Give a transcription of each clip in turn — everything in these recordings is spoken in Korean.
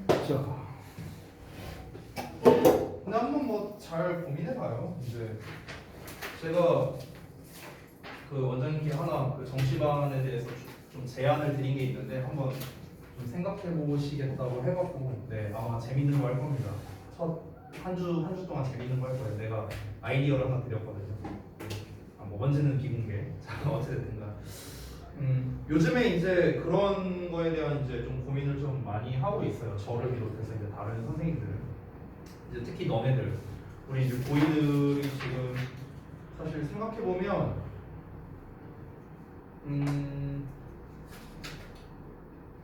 자, 근데 한번 뭐 잘 고민해봐요. 이제 제가 그 원장님께 하나 그 정시반에 대해서 좀 제안을 드린 게 있는데 한번 좀 생각해 보시겠다고 해갖고 네 아마 재밌는 거 할 겁니다. 첫 한 주 동안 재밌는 거 할 거예요. 내가 아이디어를 하나 드렸거든요. 뭐 뭔지는 비공개. 자 어쨌든가 요즘에 이제 그런 거에 대한 이제 좀 고민을 좀 많이 하고 있어요. 저를 비롯해서 이제 다른 선생님들 이제 특히 너네들 우리 이제 고이들이 지금 사실 생각해 보면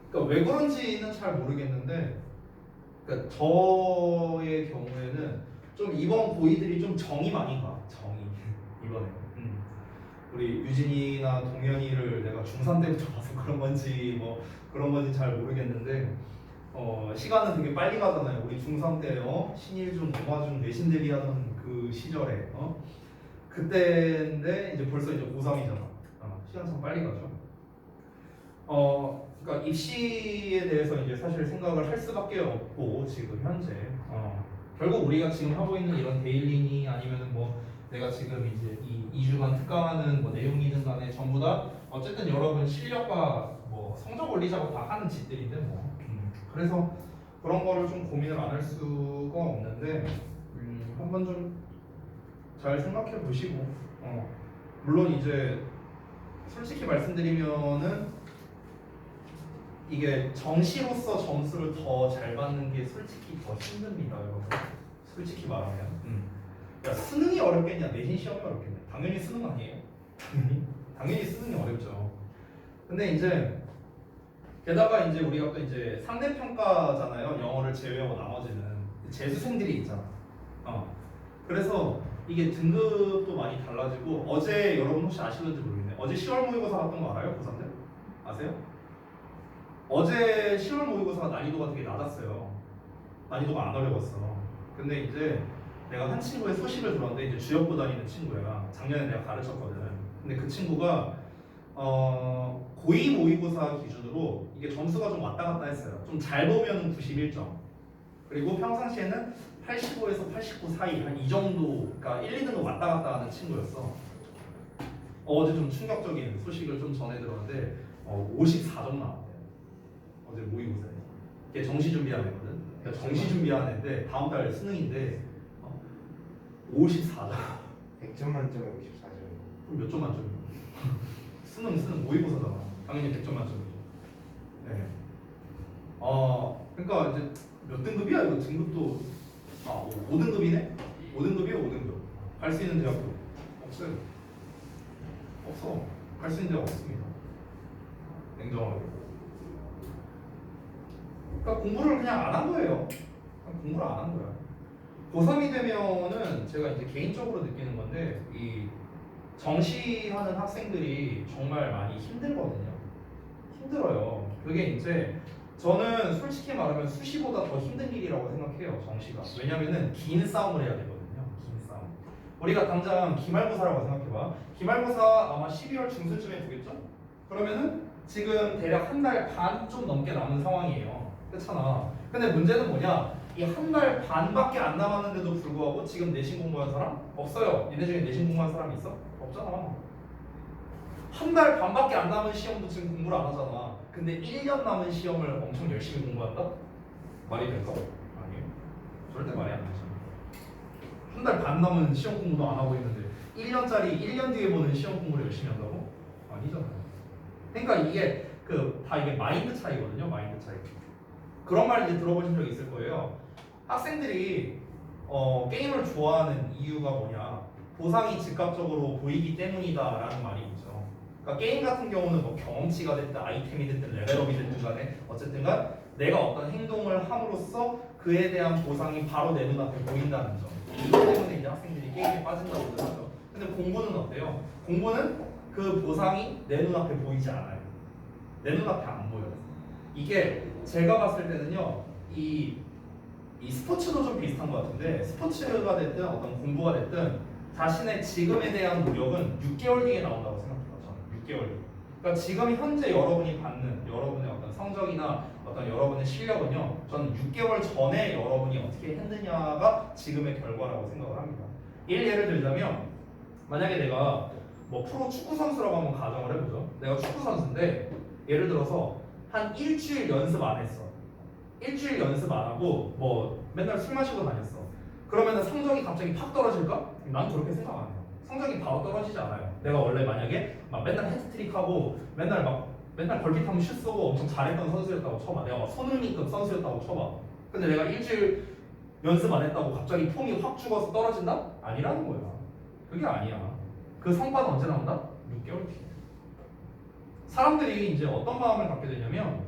그러니까 왜 그런지는 잘 모르겠는데, 그러니까 저의 경우에는 좀 이번 고이들이 좀 정이 많이 가. 정이 이번에. 우리 유진이나 동현이를 내가 중3 때부터 봐서 그런 건지 뭐 그런 건지 잘 모르겠는데, 시간은 되게 빨리 가잖아요. 우리 중3 때 신일중, 음화중 내신 대비하던 그 시절에 그때인데 이제 벌써 이제 고3이잖아. 시간 참 빨리 가죠. 그러니까 입시에 대해서 이제 사실 생각을 할 수밖에 없고 지금 현재 결국 우리가 지금 하고 있는 이런 데일리니 아니면은 뭐 내가 지금 이제 이 2주간 특강하는 뭐 내용이든 간에 전부 다 어쨌든 여러분 실력과 뭐 성적 올리자고 다 하는 짓들인데 뭐 그래서 그런 거를 좀 고민을 안 할 수가 없는데 한번 좀 잘 생각해 보시고 물론 이제 솔직히 말씀드리면은 이게 정시로서 점수를 더 잘 받는 게 솔직히 더 힘듭니다, 여러분. 솔직히 말하면. 그러니까 수능이 어렵겠냐, 내신 시험이 어렵겠냐? 당연히 수능 아니에요? 당연히 수능이 어렵죠. 근데 이제 게다가 이제 우리가 또 이제 상대평가잖아요. 영어를 제외하고 나머지는 재수생들이 있잖아. 그래서 이게 등급도 많이 달라지고 어제 여러분 혹시 아시는지 모르겠네. 어제 10월 모의고사 봤던 거 알아요, 고3들? 아세요? 어제 10월 모의고사가 난이도가 되게 낮았어요. 난이도가 안 어려웠어. 근데 이제 내가 한 친구의 소식을 들었는데 이제 주역고 다니는 친구야. 작년에 내가 가르쳤거든. 근데 그 친구가 고2 모의고사 기준으로 이게 점수가 좀 왔다 갔다 했어요. 좀 잘 보면 91점. 그리고 평상시에는 85에서 89 사이 한 이 정도, 그러니까 1, 2등급 왔다 갔다 하는 친구였어. 어제 좀 충격적인 소식을 좀 전해 들었는데 54점 나왔대요. 어제 모의고사에. 걔 정시 준비하는 애거든. 그러니까 정시 준비하는 애인데 다음 달 수능인데 54점. 100점 만점에 54점. 그럼 몇 점 만점이야? 수능 모의고사잖아. 당연히 100점 만점이죠. 네. 그러니까 이제 몇 등급이야 이거 등급도 5등급이네? 5등급이요 5등급. 갈 수 있는 대학도 없어요. 없어. 갈 수 있는 대학 없습니다. 냉정하게. 그러니까 공부를 그냥 안 한 거예요. 그냥 공부를 안 한 거야. 고3이 되면은 제가 이제 개인적으로 느끼는 건데 이 정시하는 학생들이 정말 많이 힘들거든요. 힘들어요. 그게 이제 저는 솔직히 말하면 수시보다 더 힘든 일이라고 생각해요. 정시가. 왜냐면은 긴 싸움을 해야 되거든요. 긴 싸움. 우리가 당장 기말고사라고 생각해봐. 기말고사 아마 12월 중순쯤에 보겠죠? 그러면은 지금 대략 한 달 반 좀 넘게 남은 상황이에요. 그렇잖아. 근데 문제는 뭐냐? 이 한 달 반밖에 안 남았는데도 불구하고 지금 내신 공부한 사람? 없어요. 얘네 중에 내신 공부한 사람 있어? 없잖아. 한 달 반밖에 안 남은 시험도 지금 공부를 안 하잖아. 근데 1년 남은 시험을 엄청 열심히 공부한다? 말이 될까? 아니에요. 절대 말이 안 되죠. 한 달 반 남은 시험 공부도 안 하고 있는데 1년짜리 1년 뒤에 보는 시험 공부를 열심히 한다고? 아니잖아요. 그러니까 이게 다 이게 마인드 차이거든요. 마인드 차이. 그런 말 이제 들어보신 적 있을 거예요. 학생들이 게임을 좋아하는 이유가 뭐냐? 보상이 즉각적으로 보이기 때문이다라는 말이 있죠. 그러니까 게임 같은 경우는 뭐 경험치가 됐든 아이템이 됐든 레벨업이 됐든 간에 어쨌든간 내가 어떤 행동을 함으로써 그에 대한 보상이 바로 내 눈앞에 보인다는 점. 이것 때문에 이제 학생들이 게임에 빠진다고 하죠. 근데 공부는 어때요? 공부는 그 보상이 내 눈앞에 보이지 않아요. 내 눈앞에 안 보여요. 이게 제가 봤을 때는요, 이 스포츠도 좀 비슷한 것 같은데, 스포츠가 됐든 어떤 공부가 됐든 자신의 지금에 대한 노력은 6개월 뒤에 나온다고 생각해요. 저는 6개월 뒤. 그러니까 지금 현재 여러분이 받는 여러분의 어떤 성적이나 봤던 여러분의 실력은요, 저는 6개월 전에 여러분이 어떻게 했느냐가 지금의 결과라고 생각을 합니다. 예를 들자면 만약에 내가 뭐 프로 축구 선수라고 한번 가정을 해보죠. 내가 축구 선수인데 예를 들어서 한 일주일 연습 안 했어. 일주일 연습 안 하고 뭐 맨날 술 마시고 다녔어. 그러면 성적이 갑자기 팍 떨어질까? 난 그렇게 생각 안 해요. 성적이 바로 떨어지지 않아요. 내가 원래 만약에 막 맨날 해트트릭하고 맨날 벌kit하면 슛 쏘고 엄청 잘했던 선수였다고 쳐봐. 내가 막 손흥민급 선수였다고 쳐봐. 근데 내가 일주일 연습 안 했다고 갑자기 폼이 확 죽어서 떨어진다? 아니라는 거야. 그게 아니야. 그 성과는 언제 나온다? 6개월 뒤에. 사람들이 이제 어떤 마음을 갖게 되냐면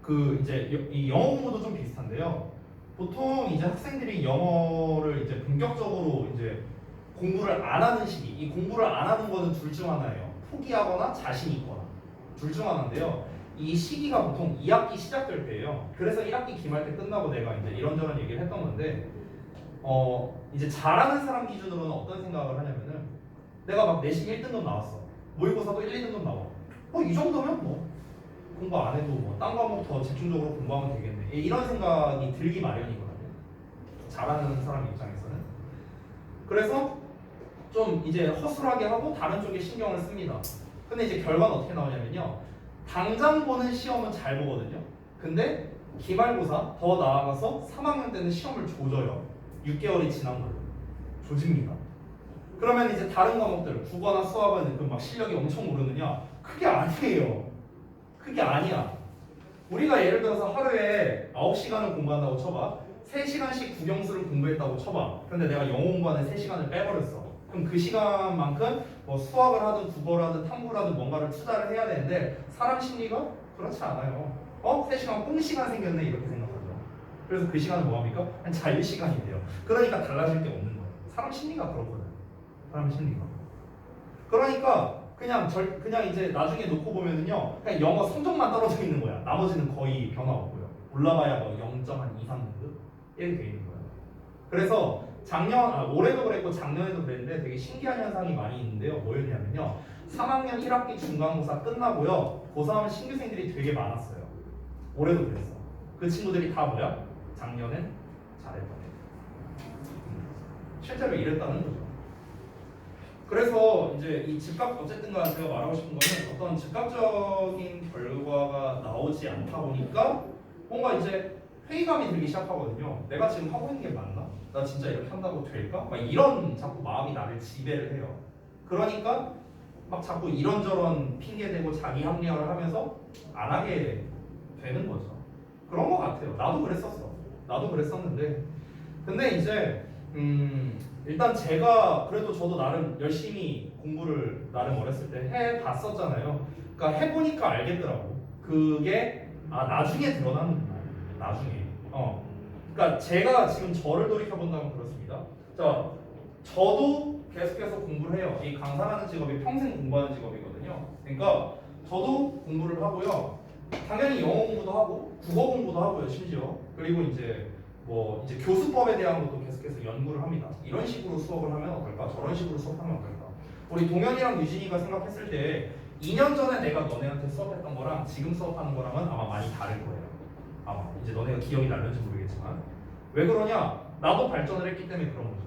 그 이제 이 영어 공부도 좀 비슷한데요. 보통 이제 학생들이 영어를 이제 본격적으로 이제 공부를 안 하는 시기, 이 공부를 안 하는 거는 둘 중 하나예요. 포기하거나 자신이 있거나 둘 중 하나인데요. 이 시기가 보통 2학기 시작될 때예요. 그래서 1학기 기말 때 끝나고 내가 이제 이런저런 얘기를 했던 건데, 이제 잘하는 사람 기준으로는 어떤 생각을 하냐면은 내가 막 내신 1등급 나왔어. 모의고사도 1, 2등급 나와. 이 정도면 뭐 공부 안 해도 뭐 딴 과목 더 집중적으로 공부하면 되겠네. 이런 생각이 들기 마련이거든요. 잘하는 사람 입장에서는. 그래서 좀 이제 허술하게 하고 다른 쪽에 신경을 씁니다. 근데 이제 결과는 어떻게 나오냐면요. 당장 보는 시험은 잘 보거든요. 근데 기말고사 더 나아가서 3학년 때는 시험을 조져요. 6개월이 지난 걸로. 조집니다. 그러면 이제 다른 과목들, 국어나 수학은 그 막 실력이 엄청 오르느냐? 그게 아니에요. 그게 아니야. 우리가 예를 들어서 하루에 9시간을 공부한다고 쳐봐. 3시간씩 국영수를 공부했다고 쳐봐. 근데 내가 영어 공부하는 3시간을 빼버렸어. 그럼 그 시간만큼 뭐 수학을 하든 국어를 하든 탐구를 하든 뭔가를 투자를 해야 되는데 사람 심리가 그렇지 않아요. 3시간 꽁 시간 생겼네 이렇게 생각하죠. 그래서 그 시간은 뭐합니까? 한 자유 시간이 돼요. 그러니까 달라질 게 없는 거예요. 사람 심리가 그렇거든. 사람 심리가. 그러니까 그냥 이제 나중에 놓고 보면은요, 그냥 영어 성적만 떨어져 있는 거야. 나머지는 거의 변화 없고요. 올라가야 뭐 0.2, 3등급 이렇게 돼 있는 거예요. 그래서 올해도 그랬고 작년에도 그랬는데 되게 신기한 현상이 많이 있는데요. 뭐였냐면요, 3학년 1학기 중간고사 끝나고요, 고3 신규생들이 되게 많았어요. 올해도 그랬어. 그 친구들이 다 뭐야? 작년엔 잘했던 애. 실제로 이랬다는 거죠. 그래서 이제 이 어쨌든 간에 제가 말하고 싶은 거는 어떤 즉각적인 결과가 나오지 않다 보니까 뭔가 이제 회의감이 들기 시작하거든요. 내가 지금 하고 있는 게 맞나? 나 진짜 이렇게 한다고 될까? 막 이런 자꾸 마음이 나를 지배를 해요. 그러니까 막 자꾸 이런저런 핑계대고 자기 합리화를 하면서 안 하게 되는 거죠. 그런 거 같아요. 나도 그랬었어. 나도 그랬었는데 근데 이제 일단 제가 그래도 저도 나름 열심히 공부를 나름 어렸을 때 해봤었잖아요. 그러니까 해보니까 알겠더라고. 그게 나중에 드러나는구나. 나중에. 그러니까 제가 지금 저를 돌이켜 본다면 그렇습니다. 자, 저도 계속해서 공부를 해요. 이 강사라는 직업이 평생 공부하는 직업이거든요. 그러니까 저도 공부를 하고요. 당연히 영어 공부도 하고 국어 공부도 하고요. 심지어 그리고 이제 교수법에 대한 것도 계속해서 연구를 합니다. 이런 식으로 수업을 하면 어떨까? 저런 식으로 수업하면 어떨까? 우리 동현이랑 유진이가 생각했을 때 2년 전에 내가 너네한테 수업했던 거랑 지금 수업하는 거랑은 아마 많이 다를 거예요. 아마 이제 너네가 기억이 날는지 모르겠지만 왜 그러냐? 나도 발전을 했기 때문에 그런 거죠.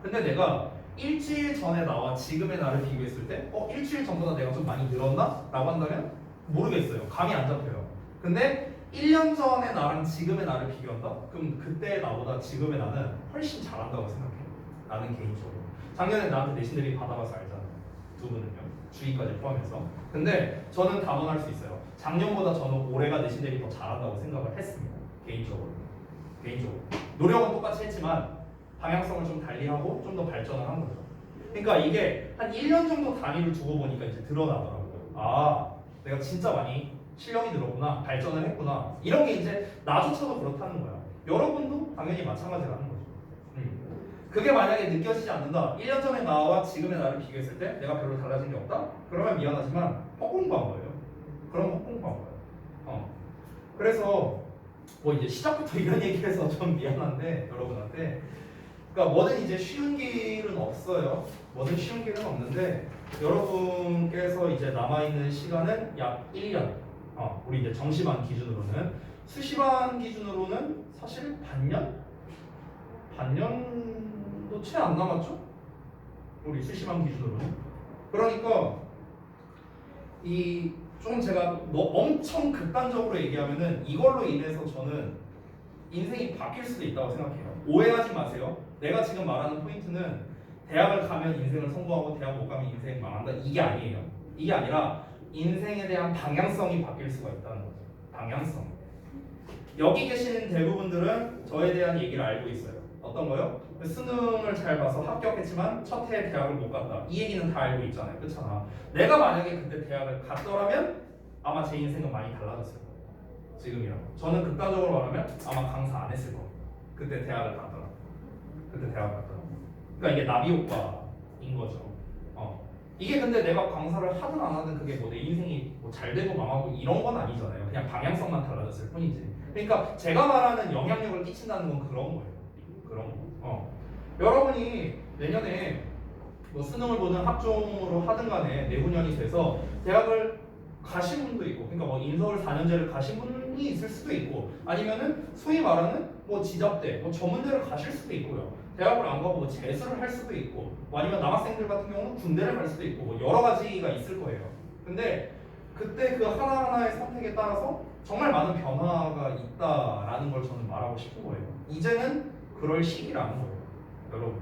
근데 내가 일주일 전에 나와 지금의 나를 비교했을 때 일주일 전보다 내가 좀 많이 늘었나? 라고 한다면 모르겠어요. 감이 안 잡혀요. 근데 1년 전의 나랑 지금의 나를 비교한다? 그럼 그때의 나보다 지금의 나는 훨씬 잘한다고 생각해요. 나는 개인적으로. 작년에 나한테 내신들이 받아봐서 알잖아요. 두 분은요. 주의까지 포함해서. 근데 저는 단언할 수 있어요. 작년보다 저는 올해가 내신들이 더 잘한다고 생각을 했습니다. 개인적으로. 노력은 똑같이 했지만 방향성을 좀 달리하고 좀 더 발전을 한 거죠. 그러니까 이게 한 1년 정도 단위를 두고 보니까 이제 드러나더라고요. 내가 진짜 많이 실력이 늘었구나, 발전을 했구나. 이런 게 이제 나조차도 그렇다는 거야. 여러분도 당연히 마찬가지라는 거죠. 그게 만약에 느껴지지 않는다. 1년 전의 나와 지금의 나를 비교했을 때 내가 별로 달라진 게 없다? 그러면 미안하지만 헛공부한 거예요. 그럼 헛공부한 거예요. 그래서 이제 시작부터 이런 얘기해서 좀 미안한데 여러분한테. 그러니까 뭐든 이제 쉬운 길은 없어요. 뭐든 쉬운 길은 없는데 여러분께서 이제 남아있는 시간은 약 1년. 우리 이제 정시반 기준으로는. 수시반 기준으로는 사실 반년도 채 안 남았죠? 우리 수시반 기준으로는. 그러니까 이 좀 제가 엄청 극단적으로 얘기하면은 이걸로 인해서 저는 인생이 바뀔 수도 있다고 생각해요. 오해하지 마세요. 내가 지금 말하는 포인트는 대학을 가면 인생을 성공하고 대학 못 가면 인생 망한다 이게 아니에요. 이게 아니라 인생에 대한 방향성이 바뀔 수가 있다는 거죠. 방향성. 여기 계시는 대부분들은 저에 대한 얘기를 알고 있어요. 어떤 거요? 수능을 잘 봐서 합격했지만 첫 해에 대학을 못 갔다. 이 얘기는 다 알고 있잖아요. 그렇잖아. 내가 만약에 그때 대학을 갔더라면 아마 제 인생은 많이 달라졌을 거예요. 지금이랑. 저는 극단적으로 말하면 아마 강사 안 했을 거예요. 그때 대학을 갔더라. 그러니까 이게 나비 효과인 거죠. 이게 근데 내가 강사를 하든 안 하든 그게 뭐 내 인생이 뭐 잘 되고 망하고 이런 건 아니잖아요. 그냥 방향성만 달라졌을 뿐이지. 그러니까 제가 말하는 영향력을 끼친다는 건 그런 거예요. 그런 거. 여러분이 내년에 뭐 수능을 보든 학종으로 하든 간에 내후년이 돼서 대학을 가신 분도 있고, 그러니까 뭐 인서울 4년제를 가신 분이 있을 수도 있고, 아니면은 소위 말하는 뭐 지잡대, 뭐 전문대를 가실 수도 있고요. 대학을 안 가고 뭐 재수를 할 수도 있고, 뭐 아니면 남학생들 같은 경우는 군대를 갈 수도 있고, 뭐 여러 가지가 있을 거예요. 근데 그때 그 하나하나의 선택에 따라서 정말 많은 변화가 있다라는 걸 저는 말하고 싶은 거예요. 이제는 그럴 시기라는 거예요, 여러분.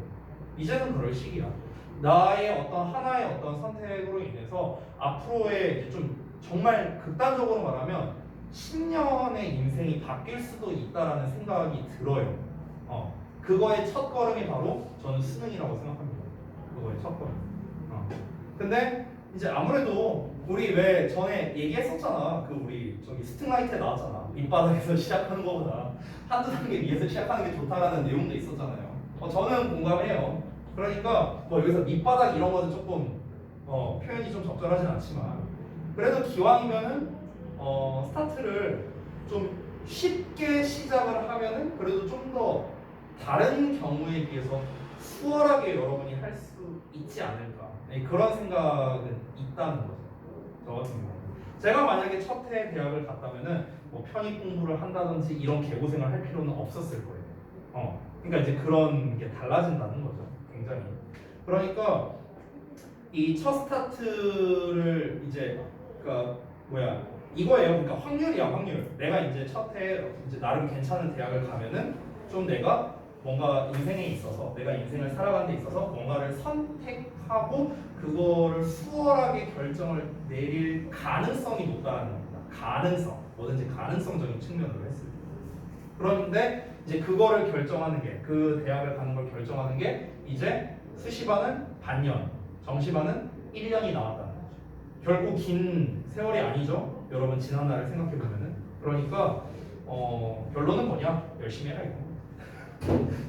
이제는 그럴 시기야. 나의 어떤 하나의 어떤 선택으로 인해서 앞으로의 이제 좀 정말 극단적으로 말하면 10년의 인생이 바뀔 수도 있다라는 생각이 들어요. 그거의 첫 걸음이 바로 저는 수능이라고 생각합니다. 그거의 첫 걸음. 근데 이제 아무래도 우리 왜 전에 얘기했었잖아. 그 우리 저기 스팅라이트에 나왔잖아. 밑바닥에서 시작하는 것보다 한두 단계 위에서 시작하는 게 좋다라는 내용도 있었잖아요. 저는 공감해요. 그러니까 뭐 여기서 밑바닥 이런 거는 조금 표현이 좀 적절하진 않지만 그래도 기왕이면은 스타트를 좀 쉽게 시작을 하면은 그래도 좀 더 다른 경우에 비해서 수월하게 여러분이 할 수 있지 않을까, 그런 생각은 있다는 거죠. 저 같은 경우 제가 만약에 첫 해 대학을 갔다면은 뭐 편입 공부를 한다든지 이런 개고생을 할 필요는 없었을 거예요. 그러니까 이제 그런 게 달라진다는 거죠. 굉장히. 그러니까 이 첫 스타트를 이제 이거예요. 그러니까 확률이야, 확률. 내가 이제 첫 해 이제 나름 괜찮은 대학을 가면은 좀 내가 뭔가 인생에 있어서 내가 인생을 살아가는 데 있어서 뭔가를 선택하고 그거를 수월하게 결정을 내릴 가능성이 높다는 겁니다. 가능성. 뭐든지 가능성적인 측면으로 했을 때. 그런데 이제 그거를 결정하는 게, 그 대학을 가는 걸 결정하는 게 이제 수시반은 반년, 정시반은 1년이 남았다는 거죠. 결코 긴 세월이 아니죠. 여러분 지난 날을 생각해 보면은. 그러니까 결론은 뭐냐? 열심히 해라 이거.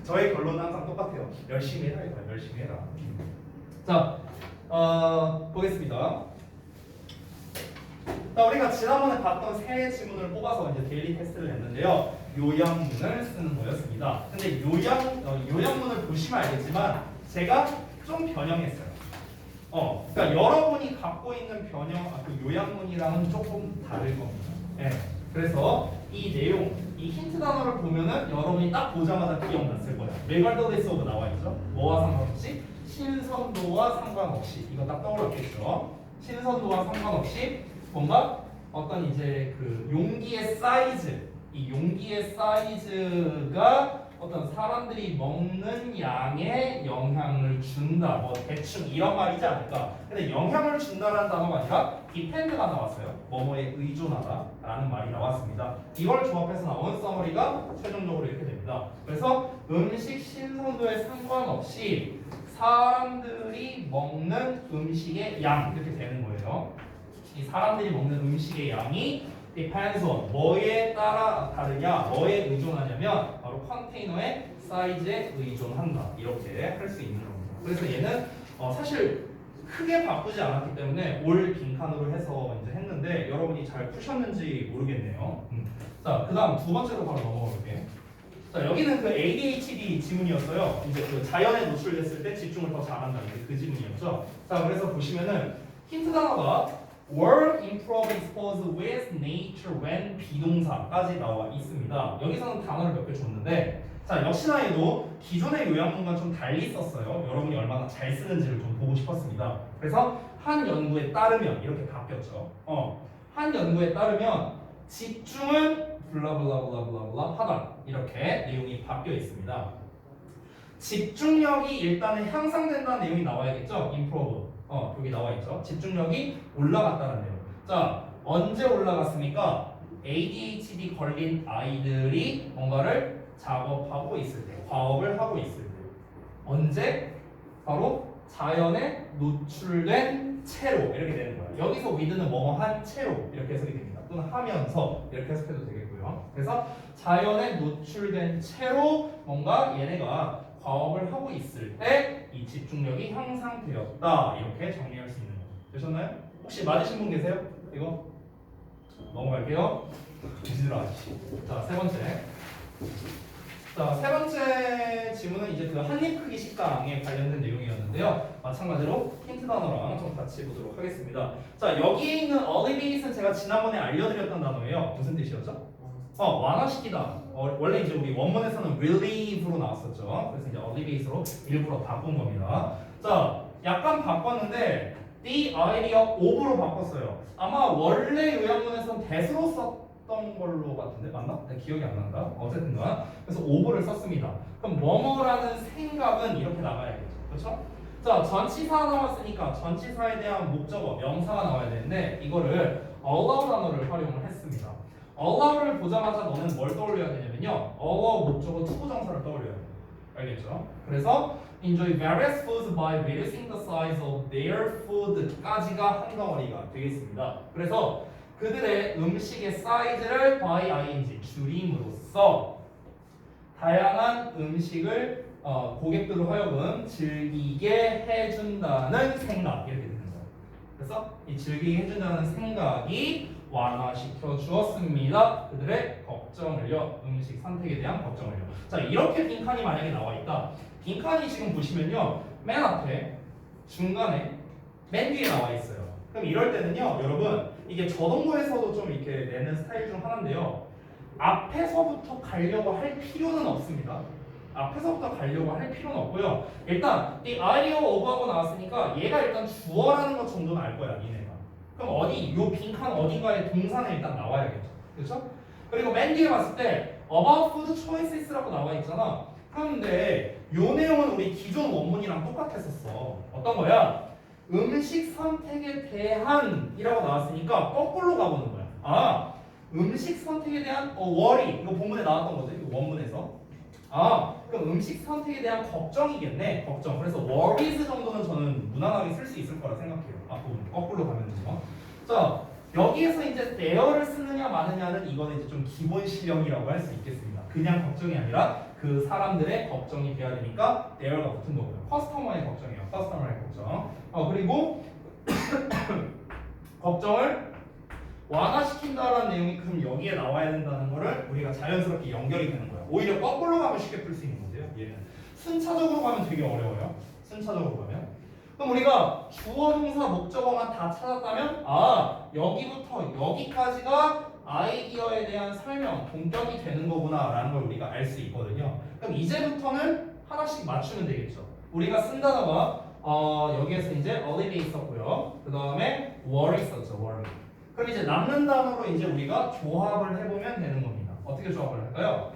저의 결론은 항상 똑같아요. 열심히 해라 이거. 열심히 해라. 자, 보겠습니다. 자, 우리가 지난번에 봤던 세 지문을 뽑아서 이제 데일리 테스트를 했는데요. 요약문을 쓰는 거였습니다. 근데 요약문을 보시면 알겠지만 제가 좀 변형했어요. 그러니까 여러분이 갖고 있는 그 요약문이랑은 조금 다를 겁니다. 네. 그래서 이 내용, 이 힌트 단어를 보면은 여러분이 딱 보자마자 기억났을 거예요. 레걸더리스 오브 나와 있죠. 뭐와 상관없이? 신선도와 상관없이. 이거 딱 떠올랐겠죠. 신선도와 상관없이 뭔가 어떤 이제 그 용기의 사이즈, 이 용기의 사이즈가 어떤 사람들이 먹는 양에 영향을 준다. 뭐 대충 이런 말이지 않을까. 근데 영향을 준다라는 단어가 아니라 depend가 나왔어요. 뭐뭐에 의존하다라는 말이 나왔습니다. 이걸 조합해서 나온 서머리가 최종적으로 이렇게 됩니다. 그래서 음식 신선도에 상관없이 사람들이 먹는 음식의 양 이렇게 되는 거예요. 이 사람들이 먹는 음식의 양이 depends on 뭐에 따라 다르냐, 뭐에 의존하냐면 바로 컨테이너의 사이즈에 의존한다. 이렇게 할 수 있는 겁니다. 그래서 얘는 사실 크게 바꾸지 않았기 때문에 올 빈칸으로 해서 이제 했는데 여러분이 잘 푸셨는지 모르겠네요. 자, 그다음 두 번째로 바로 넘어가 볼게요. 자, 여기는 그 ADHD 지문이었어요. 이제 그 자연에 노출됐을 때 집중을 더 잘한다. 이게 그 지문이었죠. 자, 그래서 보시면은 힌트 단어가 were improve exposed with nature when 비동사까지 나와 있습니다. 여기서는 단어를 몇 개 줬는데 자 역시나 얘도 기존의 요약문과 좀 달리 썼어요. 여러분이 얼마나 잘 쓰는지를 좀 보고 싶었습니다. 그래서 한 연구에 따르면 이렇게 바뀌었죠. 한 연구에 따르면 집중은 블라블라블라블라 하다 이렇게 내용이 바뀌어 있습니다. 집중력이 일단은 향상된다는 내용이 나와야겠죠. improve. 여기 나와 있죠. 집중력이 올라갔다는 내용. 자, 언제 올라갔습니까? ADHD 걸린 아이들이 뭔가를 작업하고 있을 때, 과업을 하고 있을 때. 언제? 바로 자연에 노출된 채로 이렇게 되는 거예요. 여기서 with는 뭐뭐한 채로 이렇게 해석이 됩니다. 또는 하면서 이렇게 해석해도 되겠고요. 그래서 자연에 노출된 채로 뭔가 얘네가 과업을 하고 있을 때 이 집중력이 향상되었다 이렇게 정리할 수 있는 거죠. 되셨나요? 혹시 맞으신 분 계세요? 이거 넘어갈게요. 주시들 아저씨. 자, 세 번째. 자, 세 번째 질문은 이제 그 한입 크기 식당에 관련된 내용이었는데요. 마찬가지로 힌트 단어랑 좀 같이 보도록 하겠습니다. 자, 여기에 있는 alleviate는 제가 지난번에 알려드렸던 단어예요. 무슨 뜻이었죠? 완화시키다. 원래 이제 우리 원문에서는 relieve로 나왔었죠. 그래서 이제 alleviate로 일부러 바꾼 겁니다. 자, 약간 바꿨는데 the idea of로 바꿨어요. 아마 원래 요약문에서는 that으로 썼던 걸로 같은데 맞나? 네, 기억이 안 난다. 어쨌든간 그래서 of를 썼습니다. 그럼 뭐뭐라는 생각은 이렇게 나가야겠죠. 그렇죠? 자, 전치사 나왔으니까 전치사에 대한 목적어, 명사가 나와야 되는데 이거를 allow 단어를 활용을 했습니다. allow를 보자마자 너는 뭘 떠올려야 되냐면요. allow 목적어 투부정사를 떠올려야 돼요. 알겠죠? 그래서 enjoy various foods by reducing the size of their food까지가 한 덩어리가 되겠습니다. 그래서 그들의 음식의 사이즈를 by ing 줄임으로써 다양한 음식을 고객들로 하여금 즐기게 해준다는 생각 이렇게 되는 거예요. 그래서 이 즐기게 해준다는 생각이 완화시켜 주었습니다. 그들의 걱정을요. 음식 선택에 대한 걱정을요. 자, 이렇게 빈칸이 만약에 나와 있다. 빈칸이 지금 보시면요. 맨 앞에, 중간에, 맨 뒤에 나와 있어요. 그럼 이럴 때는요. 여러분, 이게 저동부에서도 좀 이렇게 내는 스타일 중 하나인데요. 앞에서부터 가려고 할 필요는 없습니다. 앞에서부터 가려고 할 필요는 없고요. 일단 이 idea of하고 나왔으니까 얘가 일단 주어라는 것 정도는 알 거야, 니네가. 그럼 요 빈칸 어딘가에 동사는 일단 나와야겠죠. 그렇죠? 그리고 맨 뒤에 봤을 때 about food choices라고 나와 있잖아. 그런데 요 내용은 우리 기존 원문이랑 똑같았었어. 어떤 거야? 음식 선택에 대한이라고 나왔으니까 거꾸로 가보는 거야. 음식 선택에 대한 worry 이거 본문에 나왔던 거죠. 이거 원문에서. 그럼 음식 선택에 대한 걱정이겠네. 걱정. 그래서 worries 정도는 저는 무난하게 쓸 수 있을 거라 생각해요. 앞부분 거꾸로 가면은요. 자, 여기에서 이제 there를 쓰느냐 마느냐는 이거는 이제 좀 기본 실력이라고 할 수 있겠습니다. 그냥 걱정이 아니라 그 사람들의 걱정이 돼야 되니까 there가 붙은 거고요. 커스터머의 걱정이에요. 커스터머의 걱정. 그리고 걱정을 완화시킨다라는 내용이 그럼 여기에 나와야 된다는 거를 우리가 자연스럽게 연결이 되는 거예요. 오히려 거꾸로 가면 쉽게 풀 수 있는 건데요. 얘는 순차적으로 가면 되게 어려워요. 순차적으로 가면. 그럼 우리가 주어, 동사, 목적어만 다 찾았다면 여기부터 여기까지가 아이디어에 대한 설명, 본격이 되는 거구나라는 걸 우리가 알 수 있거든요. 그럼 이제부터는 하나씩 맞추면 되겠죠. 우리가 쓴 단어가 여기에서 이제 alleviate 있었고요. 그 다음에 worry 있었죠. worry. 그럼 이제 남는 단어로 이제 우리가 조합을 해보면 되는 겁니다. 어떻게 조합을 할까요?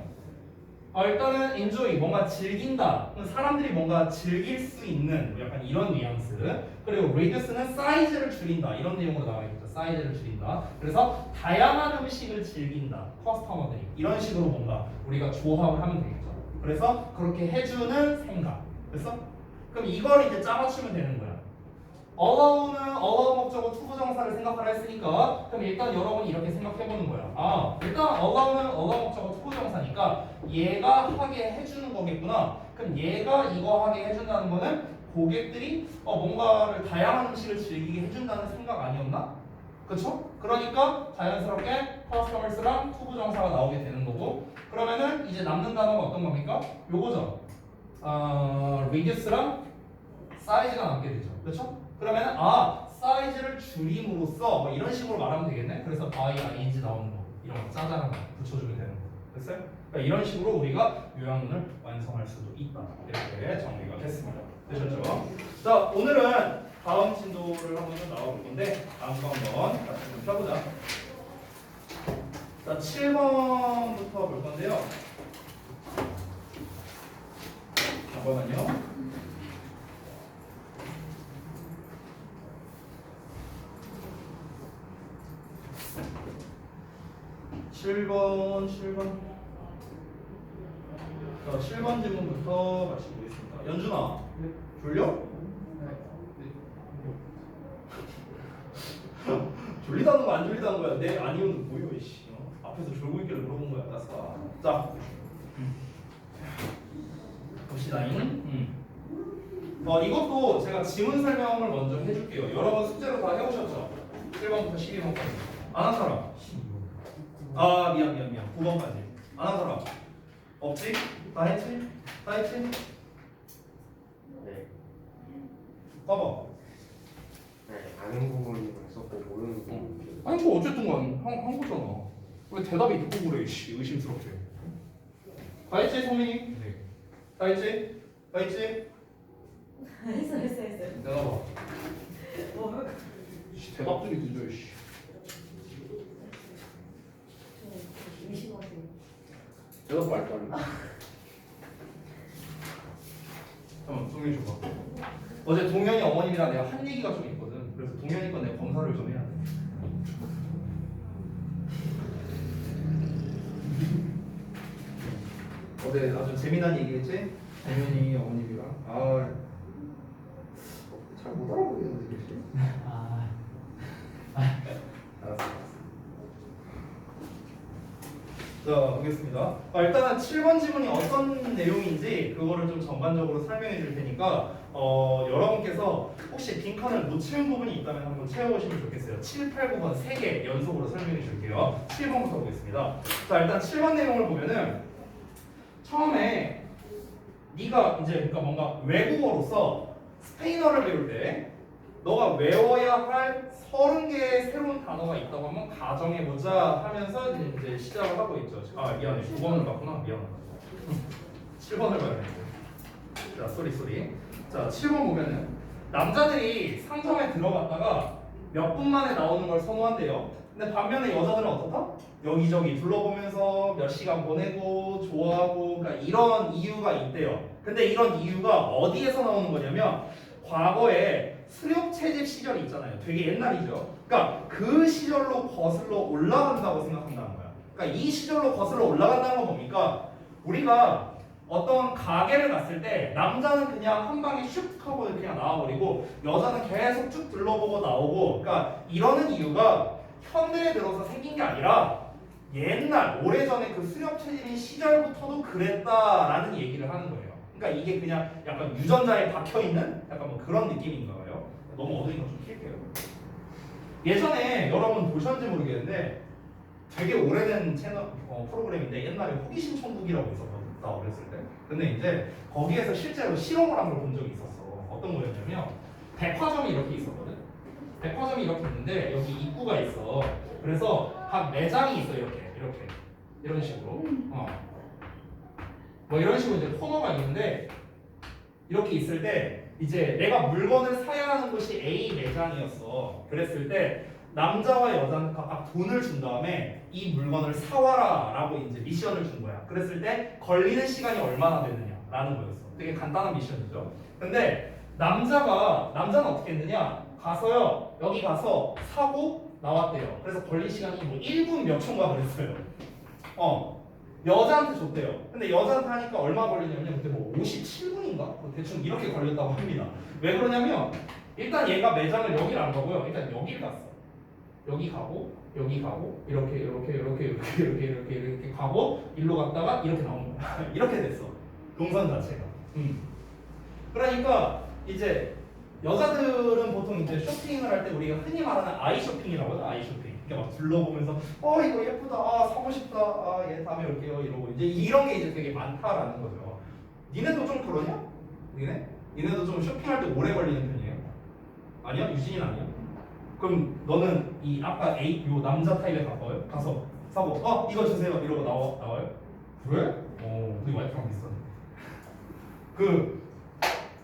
일단은 enjoy 뭔가 즐긴다. 사람들이 뭔가 즐길 수 있는 뭐 약간 이런 뉘앙스. 그리고 reduce는 사이즈를 줄인다. 이런 내용으로 나와 있죠. 사이즈를 줄인다. 그래서 다양한 음식을 즐긴다. 커스터머들이 이런 식으로 뭔가 우리가 조합을 하면 되겠죠. 그래서 그렇게 해주는 생각. 그래서 그럼 이걸 이제 짜맞추면 되는 거야. allow는 allow 목적어 투부정사를 생각하라 했으니까 그럼 일단 여러분이 이렇게 생각해보는 거야. 일단 allow는 allow 목적어 투부정사니까 얘가 하게 해주는 거겠구나. 그럼 얘가 이거 하게 해준다는 거는 고객들이 뭔가를 다양한 음식을 즐기게 해준다는 생각 아니었나? 그쵸? 그러니까 자연스럽게 customers랑 투부정사가 나오게 되는 거고 그러면은 이제 남는 단어가 어떤 겁니까? 요거죠. reduce랑 사이즈가 남게 되죠. 그렇죠? 그러면은 사이즈를 줄임으로써 뭐 이런 식으로 말하면 되겠네. 그래서 by ing 나오는 거 이런 거 짜잘한 거 붙여주면 되는 거. 됐어요? 그러니까 이런 식으로 우리가 요약문을 완성할 수도 있다. 이렇게 정리가 됐습니다. 되셨죠? 자, 오늘은 다음 진도를 한번 좀 나와볼 건데 다음 거 한번 같이 좀 펴보자. 자, 7번부터 볼 건데요. 잠깐만요. 7번. 자, 7번 질문부터 같이 보겠습니다. 연준아, 졸려? 졸리다는 거 안 졸리다는 거야? 내 아니오는 뭐요, 이씨. 앞에서 졸고 있길래 물어본 거야, 나스가. 자, 봅시다잉. 이것도 제가 지문 설명을 먼저 해줄게요. 여러분 숙제로 다 해오셨죠? 1번부터 12번까지. 안 한 사람? 아, 미안. 9번까지. 안 한 사람? 없지? 다 했지? 네. 봐봐. 네, 아는 부분이 있었고 모르는 부분이 아니 뭐 어쨌든 한 거잖아. 왜 대답이 듣고 그래, 씨. 의심스럽게. 다 했지, 성민이? 네. 다 했지? 했어. 대답아. 뭐? 씨, 대답들이 늦어, 씨. 의심하세요. 대답 빨리. 잠깐만, 동현이 줘봐. 어제 동현이 어머님이랑 내가 한 얘기가 좀 있거든. 그래서 동현이 건 내가 검사를 좀 해야 돼. 어제 아주 재미난 얘기했지? 동현이 어머님이랑. 잘 못 알아보겠는데, 이게. 알았어. 자, 보겠습니다. 일단은 7번 지문이 어떤 내용인지 그거를 좀 전반적으로 설명해 줄 테니까 여러분께서 혹시 빈칸을 못 채운 부분이 있다면 한번 채워보시면 좋겠어요. 7, 8, 9번 3개 연속으로 설명해 줄게요. 7번부터 보겠습니다. 자, 일단 7번 내용을 보면은 처음에 네가 이제 그러니까 뭔가 외국어로서 스페인어를 배울 때 너가 외워야 할 30개의 새로운 단어가 있다고 하면 가정해보자 하면서 이제 시작을 하고 있죠. 아, 미안해. 9번을 봤구나. 미안하다. 7번을 봐야 돼. 자, 쏘리. 자, 7번 보면은 남자들이 상점에 들어갔다가 몇 분 만에 나오는 걸 선호한대요. 근데 반면에 여자들은 어떻다? 여기저기 둘러보면서 몇 시간 보내고 좋아하고 그러니까 이런 이유가 있대요. 근데 이런 이유가 어디에서 나오는 거냐면 과거에 수렵 채집 시절이 있잖아요. 되게 옛날이죠. 그러니까 그 시절로 거슬러 올라간다고 생각한다는 거야. 그러니까 이 시절로 거슬러 올라간다는 건 뭡니까? 우리가 어떤 가게를 갔을 때 남자는 그냥 한 방에 슉 하고 그냥 나와버리고 여자는 계속 쭉 둘러보고 나오고 그러니까 이러는 이유가 현대에 들어서 생긴 게 아니라 옛날 오래전에 그 수렵 채집인 시절부터도 그랬다라는 얘기를 하는 거예요. 그러니까 이게 그냥 약간 유전자에 박혀있는 약간 뭐 그런 느낌인가 봐요. 너무 어두운 거 좀 킬게요. 예전에 여러분 보셨는지 모르겠는데 되게 오래된 채널 프로그램인데 옛날에 호기심 천국이라고 있었거든. 나 어렸을 때. 근데 이제 거기에서 실제로 실험을 한 걸 본 적이 있었어. 어떤 거였냐면 백화점이 이렇게 있었거든. 백화점이 이렇게 있는데 여기 입구가 있어. 그래서 각 매장이 있어. 이렇게 이런 식으로. 뭐 이런 식으로 이제 코너가 있는데 이렇게 있을 때 이제 내가 물건을 사야 하는 곳이 A 매장이었어. 그랬을 때 남자와 여자는 각각 돈을 준 다음에 이 물건을 사와라 라고 이제 미션을 준 거야. 그랬을 때 걸리는 시간이 얼마나 되느냐 라는 거였어. 되게 간단한 미션이죠. 근데 남자는 어떻게 했느냐? 가서요 여기 가서 사고 나왔대요. 그래서 걸린 시간이 뭐 1분 몇 초인가 그랬어요. 여자한테 줬대요. 근데 여자한테 하니까 얼마 걸리냐면 그때 뭐 57분인가? 대충 이렇게 걸렸다고 합니다. 왜 그러냐면 일단 얘가 매장을 여기를 안 가고요. 일단 여기를 갔어. 여기 가고 이렇게 가고 일로 갔다가 이렇게 나오는 거야. 이렇게 됐어. 동선 자체가. 그러니까 이제 여자들은 보통 이제 쇼핑을 할 때 우리가 흔히 말하는 아이 쇼핑이라고 하죠. 아이 쇼핑. 그러니까 막 둘러보면서 이거 예쁘다. 사고 싶다. 예, 다음에 올게요. 이러고 이제 이런 게 이제 되게 많다라는 거죠. 니네도 좀 그러냐? 니네도 좀 쇼핑할 때 오래 걸리는 편이에요? 아니야? 유진이는 아니야? 그럼 너는 이 아까 A 요 남자 타입에 가까워요? 가서 사고 이거 주세요 이러고 나와요? 그래? 우리 와이프랑 비슷하네. 그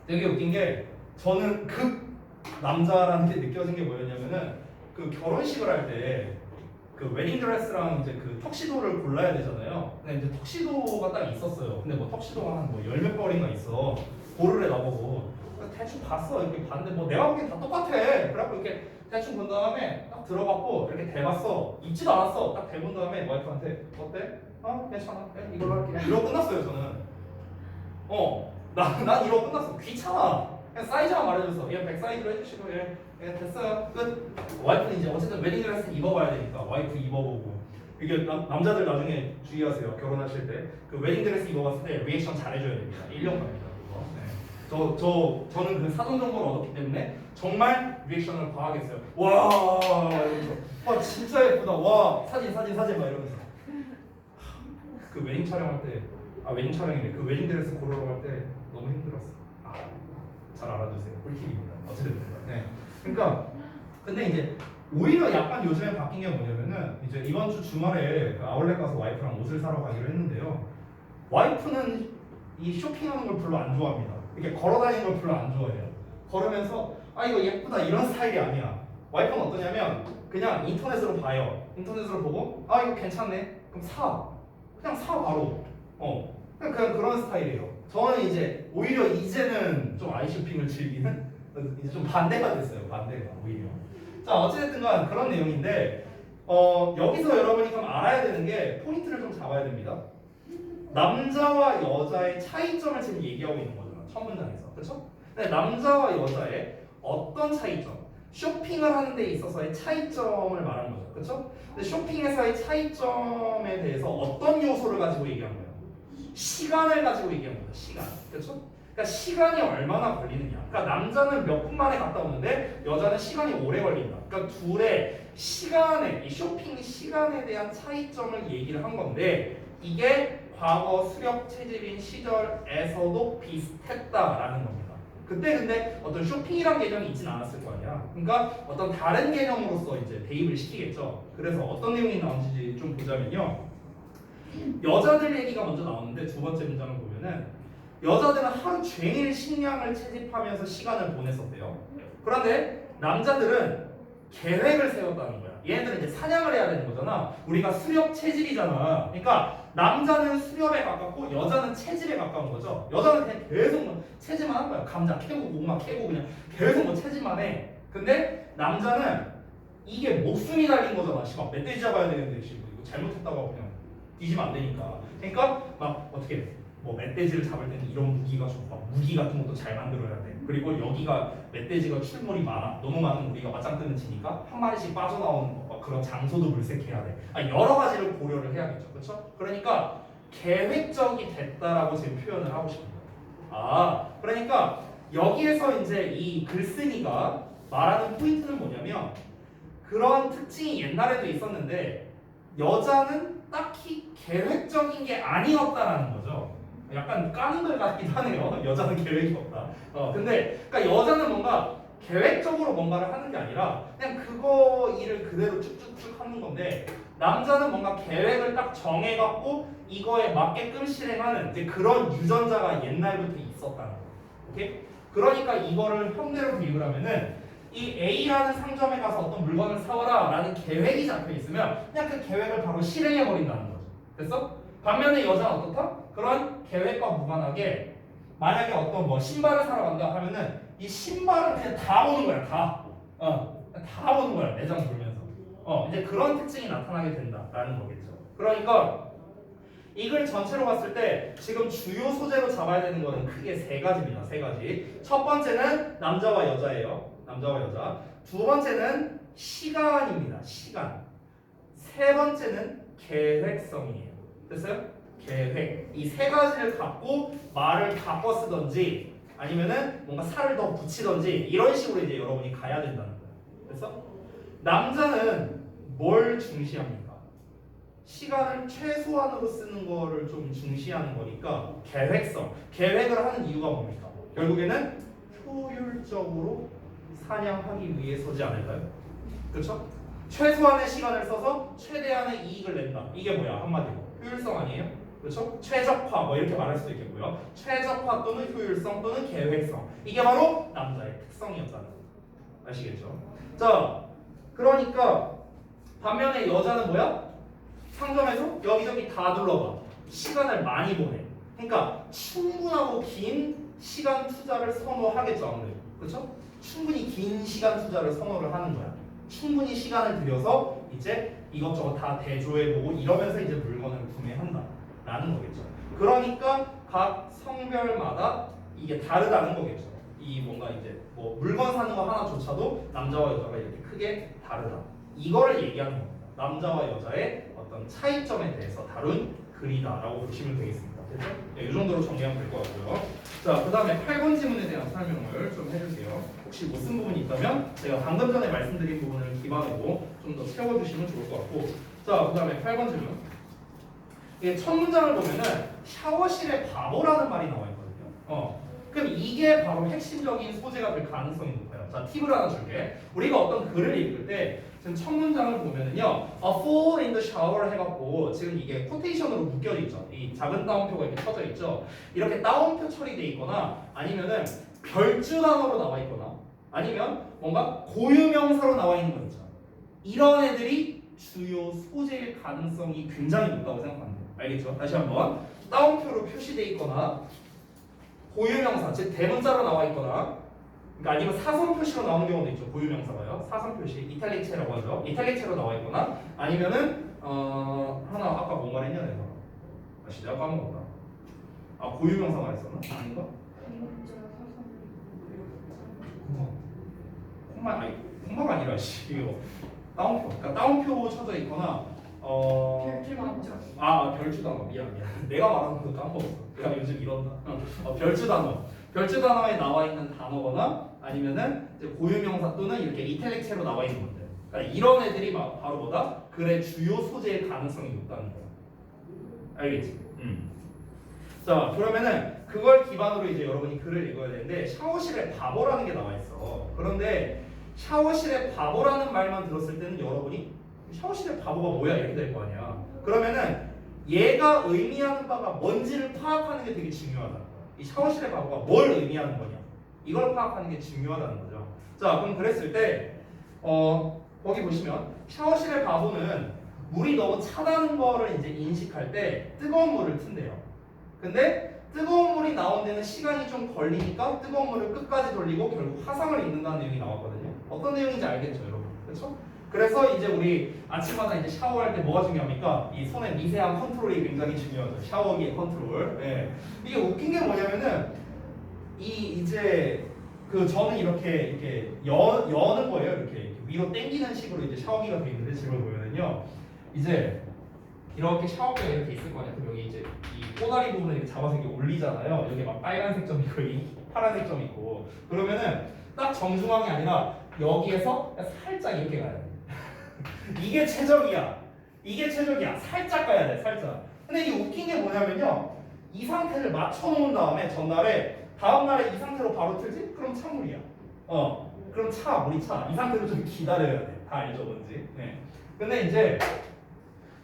되게 웃긴 게 저는 그 남자라는 게 느껴진 게 뭐였냐면은 그 결혼식을 할 때 그 웨딩 드레스랑 이제 그 턱시도를 골라야 되잖아요. 근데 이제 턱시도가 딱 있었어요. 근데 뭐 턱시도가 한 뭐 열 몇 벌인가 있어. 고르래 나보고. 대충 봤어. 이렇게 봤는데 뭐 내가 보기엔 다 똑같아. 그래갖고 이렇게 대충 본 다음에 딱 들어갔고 이렇게 대봤어. 입지도 않았어. 딱 대본 다음에 와이프한테 어때? 괜찮아. 이걸로 할게. 이러고 끝났어요 저는. 난 이러고 끝났어. 귀찮아. 그냥 사이즈만 말해줘서 얘 100 사이즈로 해주시고 얘 됐어요. 끝. 와이프는 이제 어쨌든 웨딩 드레스 입어봐야 되니까 와이프 입어보고 이게 남자들 나중에 주의하세요. 결혼하실 때 그 웨딩 드레스 입어봤을 때 리액션 잘해줘야 됩니다. 1년간입니다. 그거. 네. 저는 그 사전 정보를 얻었기 때문에 정말 리액션을 과하겠어요. 와 이러면서 와 진짜 예쁘다. 와 사진 막 이러면서 그 웨딩 촬영할 때 웨딩 촬영이네. 그 웨딩 드레스 고르러 갈 때 너무 힘들었어. 잘 알아두세요. 꿀팁입니다. 어쨌든 네. 그러니까 근데 이제 오히려 약간 요즘에 바뀐 게 뭐냐면은 이제 이번 주 주말에 그 아울렛 가서 와이프랑 옷을 사러 가기로 했는데요. 와이프는 이 쇼핑하는 걸 별로 안 좋아합니다. 이렇게 걸어다니는 걸 별로 안 좋아해요. 걸으면서 이거 예쁘다 이런 스타일이 아니야. 와이프는 어떠냐면 그냥 인터넷으로 봐요. 인터넷으로 보고 이거 괜찮네. 그럼 사. 그냥 사 바로. 그냥 그런 스타일이에요. 저는 이제 오히려 이제는 좀 아이쇼핑을 즐기는 이제 좀 반대가 됐어요. 반대가 오히려. 자 어찌됐든간 그런 내용인데 여기서 여러분이 좀 알아야 되는 게 포인트를 좀 잡아야 됩니다. 남자와 여자의 차이점을 지금 얘기하고 있는 거잖아. 첫 문장에서. 그렇죠? 근데 남자와 여자의 어떤 차이점? 쇼핑을 하는 데 있어서의 차이점을 말하는 거죠. 그렇죠? 근데 쇼핑에서의 차이점에 대해서 어떤 요소를 가지고 얘기한 거예요? 시간을 가지고 얘기한 겁니다. 시간. 그렇죠? 그러니까 시간이 얼마나 걸리느냐. 그러니까 남자는 몇 분 만에 갔다 오는데 여자는 시간이 오래 걸린다. 그러니까 둘의 시간에 이 쇼핑 시간에 대한 차이점을 얘기를 한 건데 이게 과거 수력 체질인 시절에서도 비슷했다라는 겁니다. 그때 근데 어떤 쇼핑이란 개념이 있진 않았을 거 아니야. 그러니까 어떤 다른 개념으로서 이제 대입을 시키겠죠. 그래서 어떤 내용이 나오는지 좀 보자면요. 여자들 얘기가 먼저 나오는데 두 번째 문장을 보면은 여자들은 하루 종일 식량을 채집하면서 시간을 보냈었대요. 그런데 남자들은 계획을 세웠다는 거야. 얘네들은 이제 사냥을 해야 되는 거잖아. 우리가 수렵 체질이잖아. 그러니까 남자는 수렵에 가깝고 여자는 체질에 가까운 거죠. 여자는 그냥 계속 뭐 채집만 한 거야. 감자 캐고 고구마 캐고 그냥 계속 뭐 채집만 해. 근데 남자는 이게 목숨이 달린 거잖아. 막 멧돼지 잡아야 되는데 이거 잘못했다고 하고 그냥 뒤지면 안 되니까. 그러니까 막 어떻게 뭐 멧돼지를 잡을 때는 이런 무기가 좋고 무기 같은 것도 잘 만들어야 돼. 그리고 여기가 멧돼지가 출몰이 많아. 너무 많은 무기가 맞짱 뜨는 지니까 한 마리씩 빠져나오는 거 그런 장소도 물색해야 돼. 여러 가지를 고려를 해야겠죠. 그렇죠? 그러니까 계획적이 됐다라고 지금 표현을 하고 싶은 거예요. 그러니까 여기에서 이제 이 글쓰기가 말하는 포인트는 뭐냐면 그런 특징이 옛날에도 있었는데 여자는 딱히 계획적인 게 아니었다라는 거죠. 약간 까는 걸 같기도 하네요. 여자는 계획이 없다. 근데 그러니까 여자는 뭔가 계획적으로 뭔가를 하는 게 아니라 그냥 그거 일을 그대로 쭉쭉쭉 하는 건데 남자는 뭔가 계획을 딱 정해갖고 이거에 맞게끔 실행하는 이제 그런 유전자가 옛날부터 있었다는 거예요. 오케이? 그러니까 이거를 형태로 비유를 하면은 이 A라는 상점에 가서 어떤 물건을 사와라 라는 계획이 잡혀 있으면 그냥 그 계획을 바로 실행해 버린다는 거죠. 됐어? 반면에 여자는 어떻다? 그런 계획과 무관하게 만약에 어떤 뭐 신발을 사러 간다 하면은 이 신발을 그냥 다 보는 거야. 다 보는 거야. 매장 돌면서. 이제 그런 특징이 나타나게 된다라는 거겠죠. 그러니까 이 글 전체로 봤을 때 지금 주요 소재로 잡아야 되는 거는 크게 세 가지입니다. 세 가지. 첫 번째는 남자와 여자예요. 남자와 여자. 두 번째는 시간입니다. 시간. 세 번째는 계획성이에요. 됐어요? 계획. 이 세 가지를 갖고 말을 바꿔 쓰던지 아니면은 뭔가 살을 더 붙이던지 이런 식으로 이제 여러분이 가야 된다는 거예요. 됐어? 남자는 뭘 중시합니까? 시간을 최소한으로 쓰는 거를 좀 중시하는 거니까 계획성. 계획을 하는 이유가 뭡니까? 결국에는 효율적으로 사냥하기 위해서지 않을까요? 그렇죠? 최소한의 시간을 써서 최대한의 이익을 낸다. 이게 뭐야? 한마디로 효율성 아니에요? 그렇죠? 최적화 뭐 이렇게 말할 수도 있겠고요. 최적화 또는 효율성 또는 계획성. 이게 바로 남자의 특성이었다는 거. 아시겠죠? 자, 그러니까 반면에 여자는 뭐야? 상점에서 여기저기 다 둘러봐. 시간을 많이 보내. 그러니까 충분하고 긴 시간 투자를 선호하겠죠, 아무래도. 그렇죠? 충분히 긴 시간 투자를 선호를 하는 거야. 충분히 시간을 들여서 이제 이것저것 다 대조해보고 이러면서 이제 물건을 구매한다라는 거겠죠. 그러니까 각 성별마다 이게 다르다는 거겠죠. 이 뭔가 이제 뭐 물건 사는 거 하나조차도 남자와 여자가 이렇게 크게 다르다. 이거를 얘기하는 겁니다. 남자와 여자의 어떤 차이점에 대해서 다룬 글이다라고 보시면 되겠습니다. 됐죠? 네, 이 정도로 정리하면 될 것 같고요. 자, 그 다음에 8번 지문에 대한 설명을 좀 해줄게요. 혹시 못 쓴 부분이 있다면 제가 방금 전에 말씀드린 부분을 기반으로 좀 더 채워주시면 좋을 것 같고, 자, 그 다음에 8번 질문. 이게 첫 문장을 보면은 샤워실의 바보라는 말이 나와 있거든요. 그럼 이게 바로 핵심적인 소재가 될 가능성이 높아요. 자, 팁을 하나 줄게. 우리가 어떤 글을 읽을 때 지금 첫 문장을 보면은요, a fall in the shower 해갖고 지금 이게 코테이션으로 묶여져 있죠. 이 작은 따옴표가 이렇게 쳐져 있죠. 이렇게 따옴표 처리돼 있거나 아니면은 별주 단어로 나와 있거나 아니면 뭔가 고유명사로 나와 있는 거 있죠. 이런 애들이 주요 소재일 가능성이 굉장히 높다고 생각합니다. 알겠죠? 다시 한번 따옴표로 표시돼 있거나 고유명사, 즉 대문자로 나와 있거나, 그러니까 아니면 사선 표시로 나오는 경우도 있죠. 고유명사가요. 사선 표시, 이탈릭체라고 하죠. 이탈릭체로 나와 있거나, 아니면은 하나 아까 뭔 말했냐 내가. 내가 까먹었다. 아 고유명사 말했었나? 아닌가? 콤마가 아니라 이거 따옴표. 그러니까 따옴표 쳐져 있거나. 별주 단어 미안. 내가 말하는 것도 까먹었어. 내가 요즘 이런다. 별주 단어에 나와 있는 단어거나 아니면은 이제 고유명사 또는 이렇게 이탈릭체로 나와 있는 것들. 그러니까 이런 애들이 바로 뭐다? 글의 주요 소재일 가능성이 높다는 거야. 알겠지? 자, 그러면은 그걸 기반으로 이제 여러분이 글을 읽어야 되는데 샤워실에 바보라는 게 나와 있어. 그런데 샤워실에 바보라는 말만 들었을 때는 여러분이 샤워실의 바보가 뭐야 이렇게 될 거 아니야. 그러면은 얘가 의미하는 바가 뭔지를 파악하는 게 되게 중요하다. 이 샤워실의 바보가 뭘 의미하는 거냐 이걸 파악하는 게 중요하다는 거죠. 자, 그럼 그랬을 때 거기 보시면 샤워실의 바보는 물이 너무 차다는 거를 이제 인식할 때 뜨거운 물을 튼대요. 근데 뜨거운 물이 나온 데는 시간이 좀 걸리니까 뜨거운 물을 끝까지 돌리고 결국 화상을 입는다는 내용이 나왔거든요. 어떤 내용인지 알겠죠, 여러분? 그렇죠? 그래서 이제 우리 아침마다 이제 샤워할 때 뭐가 중요합니까? 이 손의 미세한 컨트롤이 굉장히 중요하죠. 샤워기의 컨트롤. 예. 이게 웃긴 게 뭐냐면은 이제 저는 이렇게 여는 거예요. 이렇게 위로 당기는 식으로 이제 샤워기가 돼 있는데 지금 보면은요, 이제 이렇게 샤워기가 이렇게 있을 거 아니야. 그럼 여기 이제 이 꼬다리 부분을 이렇게 잡아서 이렇게 올리잖아요. 여기 막 빨간색 점 있고 이 파란색 점 있고. 그러면은 딱 정중앙이 아니라 여기에서 살짝 이렇게 가야 돼. 이게 최적이야. 살짝 가야 돼, 살짝. 근데 이게 웃긴 게 뭐냐면요, 이 상태를 맞춰놓은 다음에 전날에 다음 날에 이 상태로 바로 틀지? 그럼 찬물이야. 그럼 물이 차. 이 상태로 좀 기다려야 돼. 다 알죠, 뭔지. 네. 근데 이제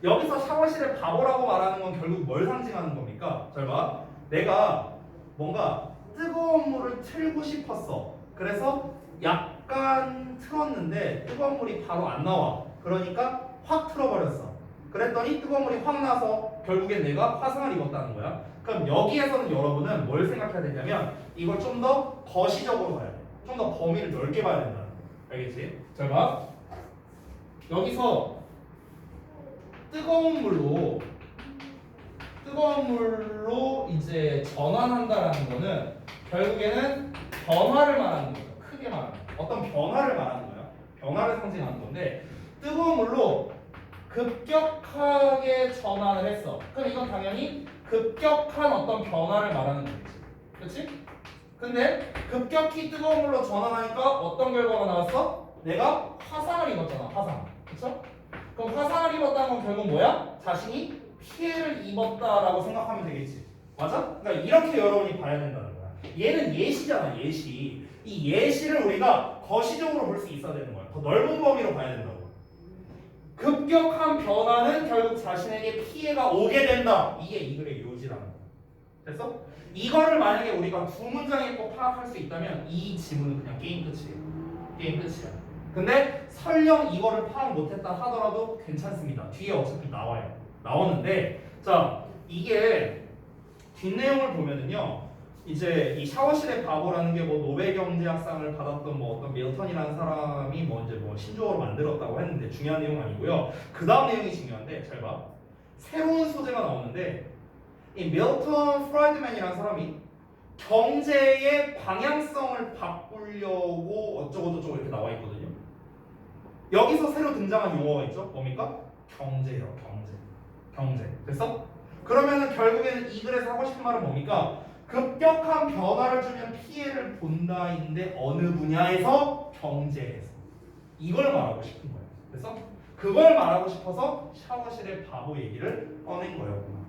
여기서 샤워실의 바보라고 말하는 건 결국 뭘 상징하는 겁니까? 잘 봐. 내가 뭔가 뜨거운 물을 틀고 싶었어. 그래서 약간 틀었는데 뜨거운 물이 바로 안 나와. 그러니까 확 틀어버렸어. 그랬더니 뜨거운 물이 확 나서 결국엔 내가 화상을 입었다는 거야. 그럼 여기에서는 여러분은 뭘 생각해야 되냐면 이걸 좀 더 거시적으로 봐야 돼. 좀 더 범위를 넓게 봐야 된다는 거야. 알겠지? 잘 봐. 여기서 뜨거운 물로 이제 전환한다라는 거는 결국에는 변화를 말하는 거죠. 크게 말하는 거야. 어떤 변화를 말하는 거야. 변화를 상징하는 건데 뜨거운 물로 급격하게 전환을 했어. 그럼 이건 당연히 급격한 어떤 변화를 말하는 거겠지. 그렇지? 근데 급격히 뜨거운 물로 전환하니까 어떤 결과가 나왔어? 내가 화상을 입었잖아. 화상. 그렇죠? 그럼 화상을 입었다는 건 결국 뭐야? 자신이 피해를 입었다라고 생각하면 되겠지. 맞아? 그러니까 이렇게 여러분이 봐야 된다는 거야. 얘는 예시잖아, 예시. 이 예시를 우리가 거시적으로 볼 수 있어야 되는 거야. 더 넓은 범위로 봐야 된다. 급격한 변화는 결국 자신에게 피해가 오게 된다. 이게 이 글의 요지라는 거. 됐어? 이거를 만약에 우리가 두 문장에 꼭 파악할 수 있다면 이 지문은 그냥 게임 끝이에요. 게임 끝이야. 근데 설령 이거를 파악 못했다 하더라도 괜찮습니다. 뒤에 어차피 나와요. 나오는데 자 이게 뒷내용을 보면은요. 이제 이 샤워실의 바보라는 게 뭐 노벨 경제학상을 받았던 뭐 어떤 밀턴이라는 사람이 뭐 이제 뭐 신조어로 만들었다고 했는데 중요한 내용 아니고요. 그 다음 내용이 중요한데 잘 봐. 새로운 소재가 나오는데 이 밀턴 프라이드맨이라는 사람이 경제의 방향성을 바꾸려고 어쩌고저쩌고 이렇게 나와 있거든요. 여기서 새로 등장한 용어가 있죠. 뭡니까? 경제예요. 경제. 됐어? 그러면은 결국에는 이 글에서 하고 싶은 말은 뭡니까? 급격한 변화를 주면 피해를 본다인데 어느 분야에서? 경제에서. 이걸 말하고 싶은 거예요. 그래서 그걸 말하고 싶어서 샤워실의 바보 얘기를 꺼낸 거였구나.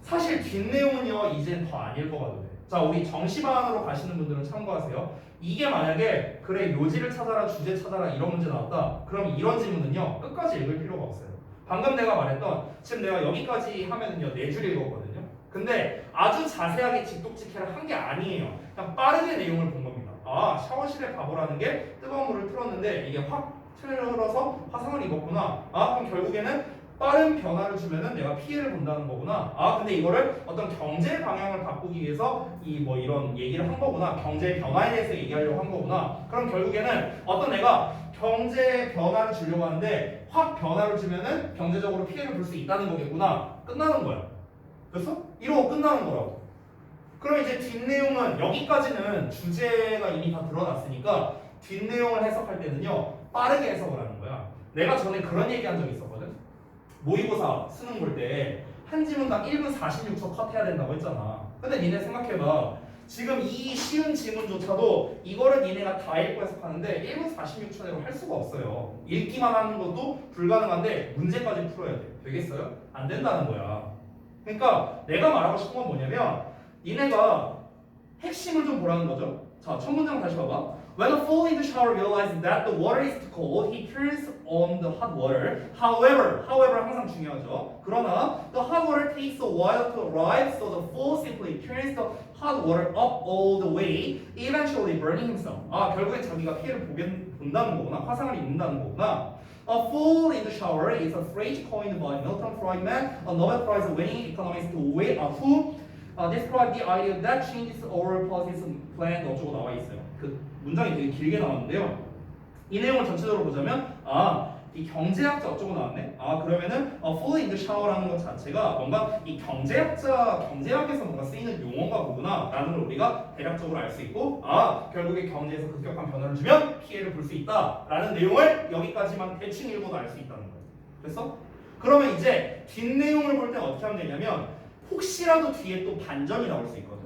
사실 뒷내용은요 이젠 더 안 읽어봐도 돼. 자 우리 정시반으로 가시는 분들은 참고하세요. 이게 만약에 그래 요지를 찾아라 주제 찾아라 이런 문제 나왔다. 그럼 이런 질문은요 끝까지 읽을 필요가 없어요. 방금 내가 말했던 지금 내가 여기까지 하면은요 4줄 읽었거든요. 근데 아주 자세하게 직독직해를 한 게 아니에요. 그냥 빠르게 내용을 본 겁니다. 아 샤워실의 바보라는 게 뜨거운 물을 틀었는데 이게 확 틀어서 화상을 입었구나. 아 그럼 결국에는 빠른 변화를 주면은 내가 피해를 본다는 거구나. 아 근데 이거를 어떤 경제 방향을 바꾸기 위해서 이 뭐 이런 얘기를 한 거구나. 경제 변화에 대해서 얘기하려고 한 거구나. 그럼 결국에는 어떤 내가 경제 변화를 주려고 하는데 확 변화를 주면은 경제적으로 피해를 볼 수 있다는 거겠구나. 끝나는 거야. 됐어? 이러고 끝나는 거라고. 그럼 이제 뒷내용은 여기까지는 주제가 이미 다 드러났으니까 뒷내용을 해석할 때는요 빠르게 해석을 하는 거야. 내가 전에 그런 얘기한 적이 있었거든. 모의고사 수능 볼 때 한 지문당 1분 46초 컷해야 된다고 했잖아. 근데 니네 생각해봐. 지금 이 쉬운 지문조차도 이거를 니네가 다 읽고 해석하는데 1분 46초 내로 할 수가 없어요. 읽기만 하는 것도 불가능한데 문제까지 풀어야 돼. 되겠어요? 안 된다는 거야. 그러니까 내가 말하고 싶은 건 뭐냐면 니네가 핵심을 좀 보라는 거죠. 자, 첫 문장 다시 봐봐. When a fool in the shower realizes that the water is too cold, he turns on the hot water. However 항상 중요하죠. 그러나 the hot water takes a while to arrive, so the fool simply turns the hot water up all the way, eventually burning himself. 아, 결국엔 자기가 피해를 본다는 거구나. 화상을 입는다는 거구나. A fool in the shower is a phrase coined by Milton Friedman, a Nobel Prize-winning economist who described the idea that changes our policies plan 어쩌고 나와 있어요. 그 문장이 되게 길게 나왔는데요. 이 내용을 전체적으로 보자면 이 경제학자 어쩌고 나왔네. 그러면은 fall in the shower라는 것 자체가 뭔가 이 경제학에서 뭔가 쓰이는 용어가 뭐구나라는 걸 우리가 대략적으로 알 수 있고 결국에 경제에서 급격한 변화를 주면 피해를 볼 수 있다라는 내용을 여기까지만 대충 읽어도 알 수 있다는 거예요. 됐어? 그러면 이제 뒷내용을 볼 때 어떻게 하면 되냐면 혹시라도 뒤에 또 반전이 나올 수 있거든.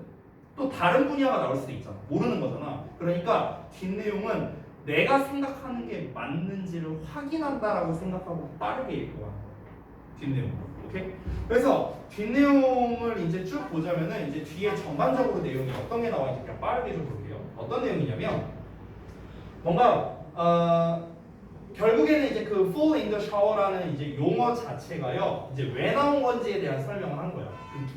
또 다른 분야가 나올 수도 있잖아. 모르는 거잖아. 그러니까 뒷내용은 내가 생각하는 게 맞는지를 확인한다라고 생각하고 빠르게 읽고 가는 거야. 뒷내용. 오케이? 그래서 뒷내용을 이제 쭉 보자면은 이제 뒤에 전반적으로 내용이 어떤 게 나와 있는지 그냥 빠르게 좀 볼게요. 어떤 내용이냐면 뭔가 결국에는 이제 그 fall in the shower라는 이제 용어 자체가요. 이제 왜 나온 건지에 대한 설명을 한 거야.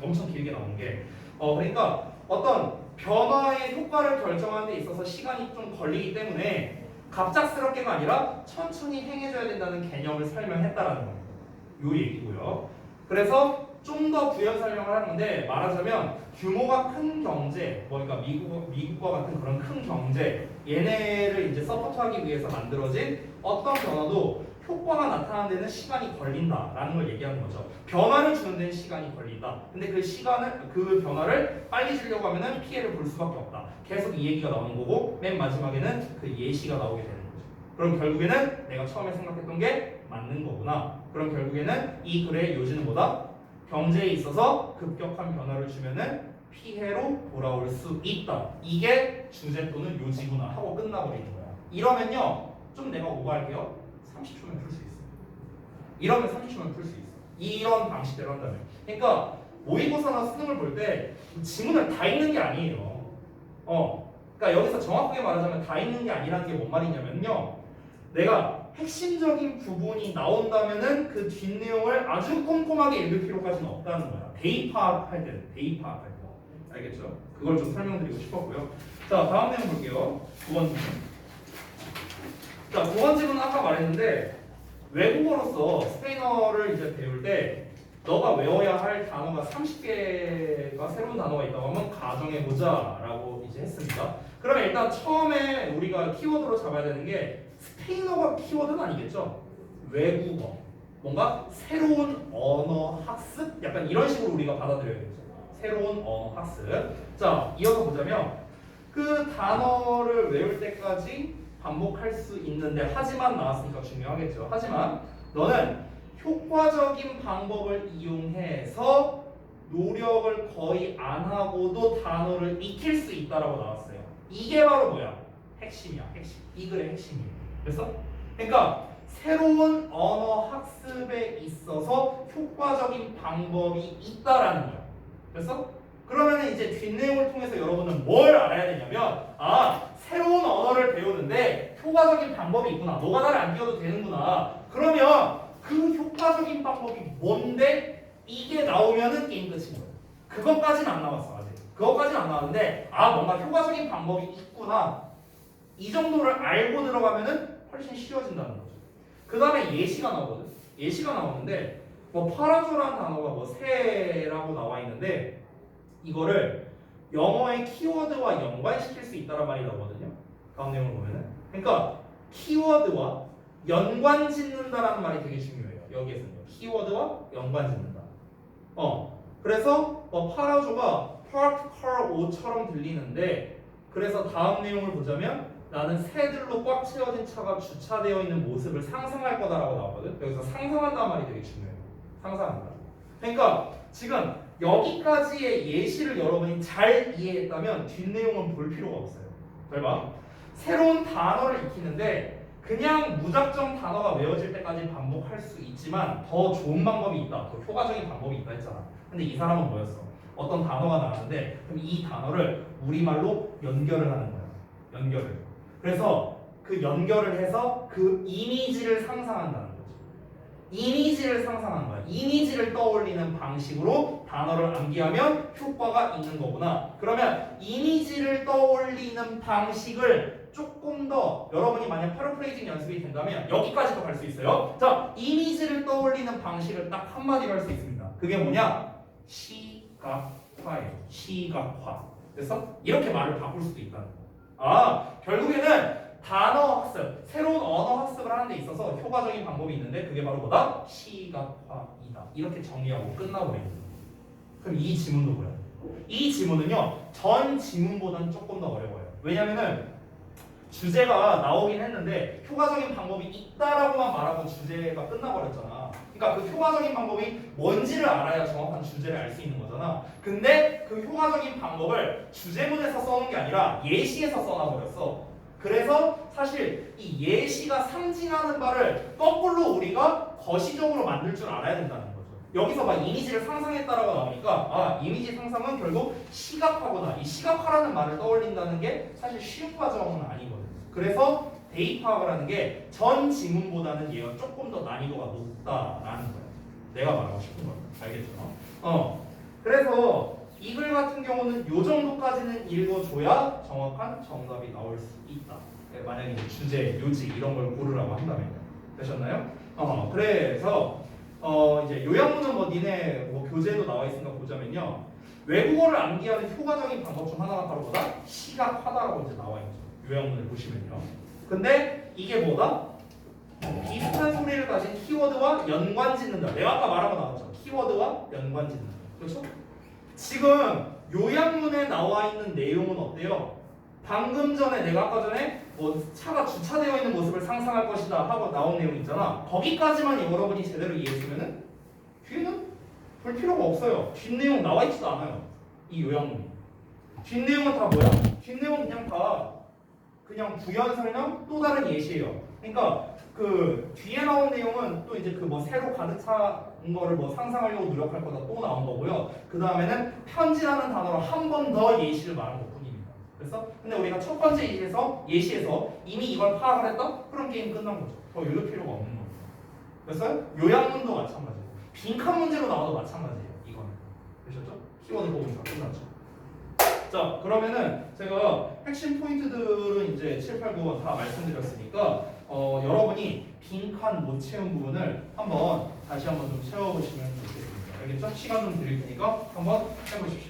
엄청 길게 나온 게. 그러니까 어떤 변화의 효과를 결정하는 데 있어서 시간이 좀 걸리기 때문에 갑작스럽게가 아니라 천천히 행해져야 된다는 개념을 설명했다라는 겁니다. 요 얘기고요. 그래서 좀 더 부연 설명을 하는데 말하자면 규모가 큰 경제, 그러니까 미국과 같은 그런 큰 경제 얘네를 이제 서포트하기 위해서 만들어진 어떤 변화도 효과가 나타나는 데는 시간이 걸린다라는 걸 얘기하는 거죠. 변화를 주는 데는 시간이 걸린다. 근데 그 변화를 빨리 주려고 하면은 피해를 볼 수밖에 없다. 계속 이 얘기가 나오는 거고 맨 마지막에는 그 예시가 나오게 되는 거죠. 그럼 결국에는 내가 처음에 생각했던 게 맞는 거구나. 그럼 결국에는 이 글의 요지는 뭐다? 경제에 있어서 급격한 변화를 주면은 피해로 돌아올 수 있다. 이게 주제 또는 요지구나 하고 끝나버리는 거야. 이러면요, 좀 내가 오버할게요. 30초면 풀 수 있어. 이러면 30초면 풀 수 있어. 이런 방식대로 한다면. 그러니까 모의고사나 수능을 볼 때 지문을 다 읽는 게 아니에요. 그러니까 여기서 정확하게 말하자면 다 읽는 게 아니라는 게 뭔 말이냐면요. 내가 핵심적인 부분이 나온다면은 그 뒷내용을 아주 꼼꼼하게 읽을 필요까지는 없다는 거야. 대입 파악할 때는 대입 파악할 때. 알겠죠? 그걸 좀 설명드리고 싶었고요. 자, 다음 내용 볼게요. 9번 질문. 자, 9번 질문은 아까 말했는데 외국어로서 스페인어를 이제 배울 때 너가 외워야 할 단어가 30개가 새로운 단어가 있다고 하면 가정해보자 라고 이제 했습니다. 그러면 일단 처음에 우리가 키워드로 잡아야 되는 게 스페인어가 키워드는 아니겠죠? 외국어. 뭔가 새로운 언어 학습? 약간 이런 식으로 우리가 받아들여야겠죠. 새로운 언어 학습. 자, 이어서 보자면 그 단어를 외울 때까지 반복할 수 있는데 하지만 나왔으니까 중요하겠죠. 하지만 너는 효과적인 방법을 이용해서 노력을 거의 안 하고도 단어를 익힐 수 있다라고 나왔어요. 이게 바로 뭐야? 핵심이야. 핵심. 이 글의 핵심이에요. 그래서 그러니까 새로운 언어 학습에 있어서 효과적인 방법이 있다라는 거야. 그래서 그러면 이제 뒷내용을 통해서 여러분은 뭘 알아야 되냐면 새로운 언어를 배우는데 효과적인 방법이 있구나. 노가다를 안 끼워도 되는구나. 그러면 그 효과적인 방법이 뭔데? 이게 나오면은 게임 끝인 거예요. 그것까지는 안 나왔어 아직. 그것까지는 안 나왔는데 뭔가 효과적인 방법이 있구나. 이 정도를 알고 들어가면은 훨씬 쉬워진다는 거죠. 그 다음에 예시가 나오거든. 예시가 나오는데 파라조라는 단어가 새라고 나와 있는데 이거를 영어의 키워드와 연관시킬 수 있다는 말이 나오거든요. 다음 내용을 보면은. 그러니까 키워드와 연관 짓는다라는 말이 되게 중요해요. 여기에서는요. 키워드와 연관 짓는다. 그래서 파라조가 parked car O처럼 들리는데 그래서 다음 내용을 보자면 나는 새들로 꽉 채워진 차가 주차되어 있는 모습을 상상할 거다라고 나왔거든. 여기서 상상한다는 말이 되게 중요해요. 상상한다. 그러니까 지금 여기까지의 예시를 여러분이 잘 이해했다면 뒷내용은 볼 필요가 없어요. 잘 봐. 새로운 단어를 익히는데 그냥 무작정 단어가 외워질 때까지 반복할 수 있지만 더 좋은 방법이 있다. 더 효과적인 방법이 있다 했잖아. 근데 이 사람은 뭐였어? 어떤 단어가 나왔는데 그럼 이 단어를 우리말로 연결을 하는 거야. 연결을. 그래서 그 연결을 해서 그 이미지를 상상한다는 거지. 이미지를 상상하는 거야. 이미지를 떠올리는 방식으로 단어를 암기하면 효과가 있는 거구나. 그러면 이미지를 떠올리는 방식을 조금 더 여러분이 만약 패러프레이징 연습이 된다면 여기까지도 갈 수 있어요. 자, 이미지를 떠올리는 방식을 딱 한마디로 할 수 있습니다. 그게 뭐냐? 시각화예요. 시각화. 그래서 이렇게 말을 바꿀 수도 있다는 거. 결국에는 단어 학습, 새로운 언어 학습을 하는 데 있어서 효과적인 방법이 있는데 그게 바로 뭐다? 시각화이다. 이렇게 정리하고 끝나버리는 거예요. 그럼 이 지문도 뭐야? 이 지문은요 전 지문보다는 조금 더 어려워요. 왜냐면은 주제가 나오긴 했는데 효과적인 방법이 있다라고만 말하고 주제가 끝나버렸잖아. 그러니까 그 효과적인 방법이 뭔지를 알아야 정확한 주제를 알 수 있는 거잖아. 근데 그 효과적인 방법을 주제문에서 써놓은 게 아니라 예시에서 써놔버렸어. 그래서 사실 이 예시가 상징하는 바를 거꾸로 우리가 거시적으로 만들 줄 알아야 된다는 거죠. 여기서 막 이미지를 상상했다라고 나오니까 이미지 상상은 결국 시각화구나. 이 시각화라는 말을 떠올린다는 게 사실 쉬운 과정은 아니거든요. 그래서 대입 파악을 하는 게 전 지문보다는 얘가 조금 더 난이도가 높다라는 거예요. 내가 말하고 싶은 거 알겠죠? 그래서 이 글 같은 경우는 요 정도까지는 읽어줘야 정확한 정답이 나올 수 있다. 만약에 이제 주제, 요지 이런 걸 고르라고 한다면 되셨나요? 그래서 이제 요약문은 니네 교재에도 나와 있으니까 보자면요. 외국어를 암기하는 효과적인 방법 중 하나가 바로 뭐다? 시각화다라고 이제 나와 있죠. 요약문을 보시면요. 근데 이게 뭐다? 비슷한 소리를 가진 키워드와 연관 짓는다. 내가 아까 말한 거 나왔죠. 키워드와 연관 짓는다. 그렇죠? 지금 요약문에 나와 있는 내용은 어때요? 방금 전에 내가 아까 전에 차가 주차되어 있는 모습을 상상할 것이다 하고 나온 내용 있잖아. 거기까지만 여러분이 제대로 이해했으면은 뒤에는 볼 필요가 없어요. 뒷내용 나와 있지도 않아요. 이 요약문이. 뒷내용은 다 뭐야? 뒷내용은 그냥 다 그냥 부연 설명 또 다른 예시예요. 그러니까 그 뒤에 나온 내용은 또 이제 새로 가득 찬 거를 상상하려고 노력할 거다 또 나온 거고요. 그 다음에는 편지라는 단어로 한 번 더 예시를 말한 것뿐입니다. 그래서 근데 우리가 첫 번째 예시에서 이미 이걸 파악을 했다? 그럼 게임 끝난 거죠. 더 읽을 필요가 없는 겁니다. 됐어요? 요약문도 마찬가지고 빈칸 문제로 나와도 마찬가지예요. 이거는 되셨죠? 키워드 보면 다 끝났죠. 자 그러면은 제가 핵심 포인트들은 이제 7, 8, 9번 다 말씀드렸으니까 여러분이 빈칸 못 채운 부분을 한번 다시 한번 좀 채워보시면 좋겠습니다. 알겠죠? 시간 좀 드릴 테니까 한번 해보십시오.